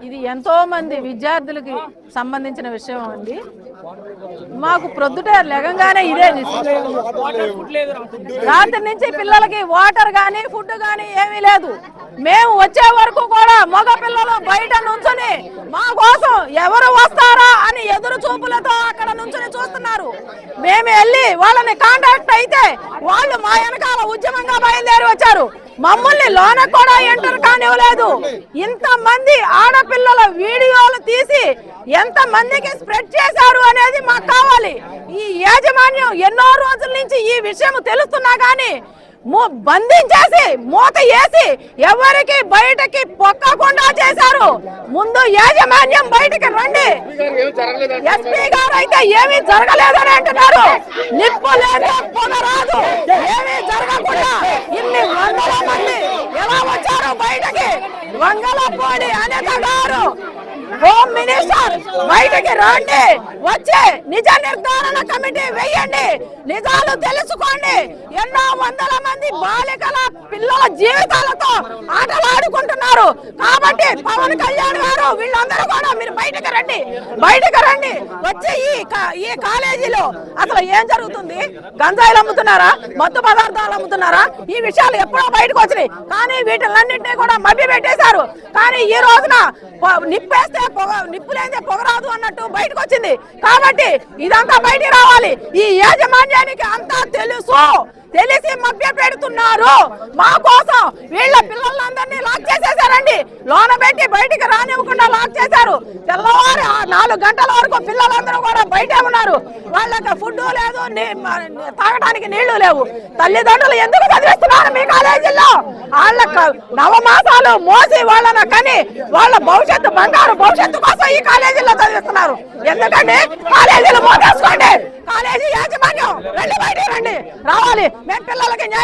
ఇది ఎంతో మంది విద్యార్థులకి సంబంధించిన విషయం అండి. మాకు ప్రొద్దుట లెగంగానే ఇదే రాత్రి నుంచి పిల్లలకి వాటర్ కానీ ఫుడ్ కానీ ఏమీ లేదు. మేము వచ్చే వరకు కూడా మగ పిల్లలు బయట నుంచుని మా కోసం ఎవరు వస్తారా అని ఎదురు చూపులతో అక్కడ నుంచుని చూస్తున్నారు. మేము వెళ్ళి వాళ్ళని కాంటాక్ట్ అయితే వాళ్ళు మా వెనకాల ఉద్యమంగా బయలుదేరి వచ్చారు. మమ్మల్ని లోన కూడా ఎంటర్ కానివ్వలేదు. ఇంతమంది ఆడపిల్లల వీడియోలు తీసి ఎంత మందికి స్ప్రెడ్ చేశారు అనేది మాకు కావాలి. ఈ యాజమాన్యం ఎన్నో రోజుల నుంచి ఈ విషయం తెలుస్తున్నా కానీ బంధించేసి మూత వేసి ఎవరికి బయటకి పొక్కకుండా చేశారు. ముందు యాజమాన్యం బయటికి రండి. ఎస్పీ గారు అయితే ఏమీ జరగలేదని అంటున్నారు. నిప్పు లేదు పొగ రాదు, ఏమీ జరగకుండా ఇన్ని వందల మంది ఎలా వచ్చారు బయటకి? వంగలపూడి అనిత గారు, హోమ్ మినిస్టర్ బయటకి రండి, వచ్చి నిజ నిర్ధారణ కమిటీ వేయండి, నిజాలు తెలుసుకోండి. ఎన్నో వందల మంది బాలికల పిల్లల జీవితాలతో ఆటలాడుకుంటున్నారు. కాబట్టి పవన్ కళ్యాణ్ గారు వీళ్ళందరూ కూడా మీరు బయటకు రండి, బయటకు రండి. వచ్చి ఈ కాలేజీలో అసలు ఏం జరుగుతుంది? గంజాయిలు అమ్ముతున్నారా, మత్తు పదార్థాలు అమ్ముతున్నారా? ఈ విషయాలు ఎప్పుడో బయటకు వచ్చినాయి. కానీ వీటిలన్నింటినీ కూడా మభ్య పెట్టేశారు. కానీ ఈ రోజున నిప్పేస్తే నిప్పు లేదే పొగరాదు అన్నట్టు బయటకు వచ్చింది. కాబట్టి ఇదంతా బయటికి రావాలి. ఈ యాజమాన్యానికి అంతా తెలుసు, తెలిసి మభ్య పెడుతున్నారు. మా కోసం వీళ్ళ పిల్లలందరినీ లాక్ చేసేసారండి. లోన పెట్టి బయటికి రానివ్వకుండా లాక్ చేశారు. తెల్లవారు 4 గంటల వరకు పిల్లలందరూ కూడా బయటే ఉన్నారు. వాళ్ళకి ఫుడ్ లేదు, తాగడానికి నీళ్లు లేవు. తల్లిదండ్రులు ఎందుకు చదివిస్తున్నారు మీ కాలేజీల్లో? వాళ్ళ నవమాసాలు మోసి వాళ్ళని కని వాళ్ళ భవిష్యత్తు, బంగారు భవిష్యత్తు కోసం ఈ కాలేజీల్లో చదివిస్తున్నారు. ఎందుకంటే కాలేజీలు మోసేసుకోండి. కాలేజీ యాజమాన్యం రండి, బయటికి రండి, రావాలి. మేము పిల్లలకి న్యాయం